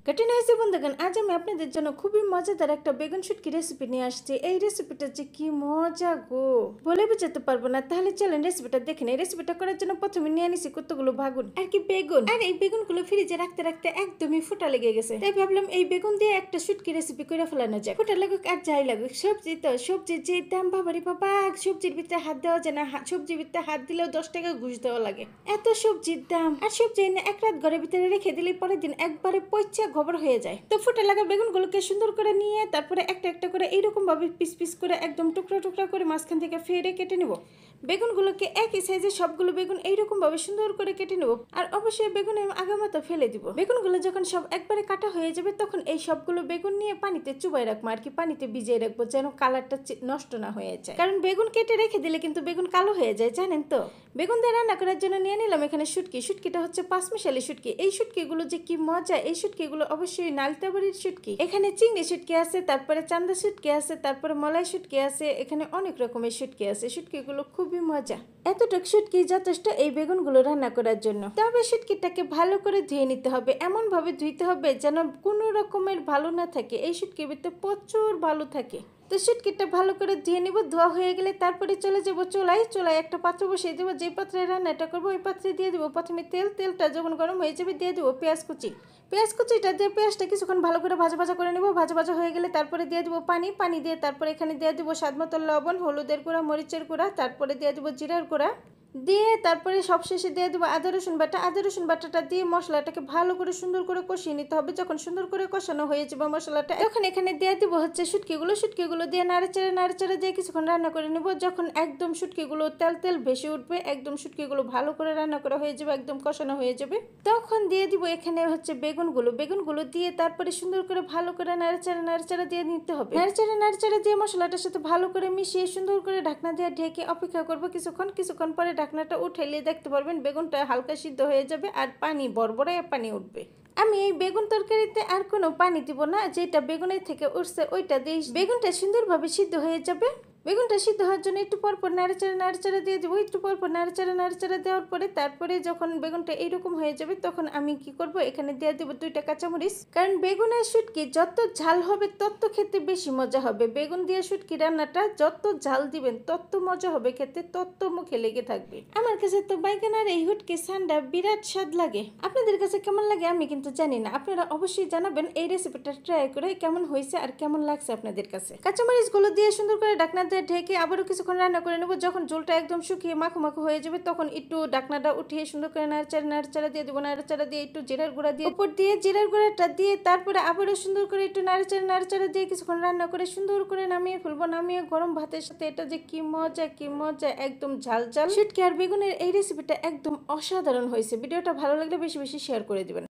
ঘটনা হয়েছে বন্ধুগণ, আজ আমি আপনাদের জন্য খুবই মজাদার একটা বেগুন শুটকি রেসিপি নিয়ে আসছি। এই রেসিপিটা যে কি মজা গো, বলে বোঝাতে পারবো না। তাহলে চলেন রেসিপিটা দেখে নেই। রেসিপিটা করার জন্য প্রথমে নিয়ে নিছি কতগুলো বাগুন আর কি বেগুন। আর এই বেগুনগুলো ফ্রিজে রাখতে রাখতে একদমই ফুটা লেগে গেছে, তাই ভাবলাম এই বেগুন দিয়ে একটা শুটকি রেসিপি করে ফেলানো যায়। ফুটা লাগুক আর যাই লাগুক, সবজি তো সবজির যে দাম বাবারি বাবা, সবজির ভিতরে হাত দেওয়া যায় না। সবজির ভিতরে হাত দিলেও 10 টাকা ঘুষ দেওয়া লাগে, এত সবজির দাম। আর সবজি এনে এক রাত ঘরের ভিতরে রেখে দিলে পরের দিন একবারে পচা গোবর হয়ে যায়। তো ফুটে লাগা বেগুনগুলোকে সুন্দর করে নিয়ে তারপরে একটা একটা করে এইরকম ভাবে পিস পিস করে একদম টুকরা টুকরা করে মাঝখান থেকে ফেড়ে কেটে নেব। বেগুনগুলোকে একই সাইজে সবগুলো বেগুন এইরকম ভাবে সুন্দর করে কেটে নেব। আর অবশ্যই বেগুনের আগামাথা ফেলে দিব। বেগুনগুলো যখন সব একবারে কাটা হয়ে যাবে তখন এই সবগুলো বেগুন নিয়ে পানিতে চুবাই রাখবো, আর কি পানিতে ভিজিয়ে রাখবো, যেন কালারটা নষ্ট না হয়ে যায়। কারণ বেগুন কেটে রেখে দিলে কিন্তু বেগুন কালো হয়ে যায়, জানেন তো। বেগুন দিয়ে রান্না করার জন্য নিয়ে নিলাম এখানে শুটকি। শুটকিটা হচ্ছে 5 মিশালি শুটকি। এই শুটকিগুলো যে কি মজা, এই শুটকিগুলো অবশ্যই নালতাবাড়ির শুটকি। এখানে চিংড়ি শুটকি আছে, তারপরে চান্দা শুটকি আছে, তারপরে মলাই শুটকি আছে, এখানে অনেক রকমের শুটকি আছে। শুটকিগুলো খুবই মজা। এতটুক শুটকি যথেষ্ট এই বেগুনগুলো রান্না করার জন্য। তবে শুটকিটাকে ভালো করে ধুয়ে নিতে হবে, এমন ভাবে ধুইতে হবে যেন কোনো রকমের ভালো না থাকে। এই শুটকির ভিতরে প্রচুর ভালো থাকে। তো শুটকিটা ভালো করে ধুয়ে নিব। ধোয়া হয়ে গেলে তারপরে চলে যাব চুলায়। চুলায় একটা পাত্র বসিয়ে দেবো। যে পাত্রে রান্নাটা করবো ওই পাত্রে দিয়ে দেবো প্রথমে তেল। তেলটা যখন গরম হয়ে যাবে দিয়ে দেবো পেঁয়াজ কুচি। পেঁয়াজ কুচিটা দিয়ে পেঁয়াজটা কিছুক্ষণ ভালো করে ভাজা ভাজা করে নেব। ভাজা ভাজা হয়ে গেলে তারপরে দিয়ে দেবো পানি। পানি দিয়ে তারপরে এখানে দিয়ে দেবো স্বাদ মতো লবণ, হলুদের গুঁড়া, মরিচের গুঁড়া, তারপরে দিয়ে দেবো জিরার গুঁড়া দিয়ে তারপরে সবশেষে দিয়ে দেবো আদা রসুন বাটা। আদা রসুন বাটাটা দিয়ে মশলাটাকে ভালো করে সুন্দর করে কষিয়ে নিতে হবে। যখন সুন্দর করে কষানো হয়ে যাবে মশলাটা, এখন এখানে দিয়ে দেবো হচ্ছে শুটকিগুলো দিয়ে নাড়াচাড়া দিয়ে কিছুক্ষণ রান্না করে নেব। যখন একদম শুটকিগুলো তেল তেল ভেসে উঠবে, একদম শুটকিগুলো ভালো করে রান্না করা হয়ে যাবে, একদম কষানো হয়ে যাবে, তখন দিয়ে দিব এখানে হচ্ছে বেগুনগুলো দিয়ে তারপরে সুন্দর করে ভালো করে নাড়াচাড়া দিয়ে নিতে হবে। নাড়াচাড়া দিয়ে মশলাটার সাথে ভালো করে মিশিয়ে সুন্দর করে ঢাকনা দিয়ে ঢেকে অপেক্ষা করবো কিছুক্ষণ পরে ঢাকনাটা উঠাইলে দেখতে পারবেন বেগুনটা হালকা সিদ্ধ হয়ে যাবে আর পানি বড়বড়ায় পানি উঠবে। আমি এই বেগুন তরকারিতে আর কোনো পানি দিব না, যেটা বেগুনের থেকে উঠছে ওইটা দিয়ে বেগুনটা সুন্দরভাবে সিদ্ধ হয়ে যাবে। বেগুনটা সিদ্ধ হওয়ার জন্য একটু পরপর নাড়াচাড়া দিয়ে দেবো। একটু পরপর নাড়াচাড়া দেওয়ার পরে তারপরে যখন বেগুনটা এইরকম হয়ে যাবে তখন আমি কি করব, এখানে দিয়ে দেবো 2টা কাঁচামরিচ। কারণ বেগুনের শুটকি যত ঝাল হবে তত খেতে বেশি মজা হবে। বেগুন দিয়ে শুটকি রান্নাটা যত ঝাল দিবেন তত মজা হবে খেতে, তত মুখে লেগে থাকবে। আমার কাছে তো বাইগান আর এই হুটকি সান্ডা বিরাট স্বাদ লাগে। আপনাদের কাছে কেমন লাগে আমি কিন্তু জানি না। আপনারা অবশ্যই জানাবেন এই রেসিপিটা ট্রাই করে কেমন হয়েছে আর কেমন লাগছে আপনাদের কাছে। কাঁচামরিচ গুলো দিয়ে সুন্দর করে ঢাকনা ঢেকে আবারও কিছুক্ষণ রান্না করে নেব। যখন ঝোলটা একদম শুকিয়ে মাখো মাখো হয়ে যাবে তখন একটু ঢাকনাটা উঠিয়ে সুন্দর করে নাড়াচাড়া দিয়ে দেবো। নাড়াচাড়া দিয়ে একটু জিরার গুঁড়া দিয়ে উপর দিয়ে জিরার গুঁড়াটা দিয়ে তারপরে আবারও সুন্দর করে একটু নাড়াচাড়া দিয়ে কিছুক্ষণ রান্না করে সুন্দর করে নামিয়ে ফেলবো। নামিয়ে গরম ভাতের সাথে এটা যে কি মজা একদম ঝাল ঝাল শুটকি আর বেগুনের এই রেসিপিটা একদম অসাধারণ হয়েছে। ভিডিওটা ভালো লাগলে বেশি বেশি শেয়ার করে দিবেন।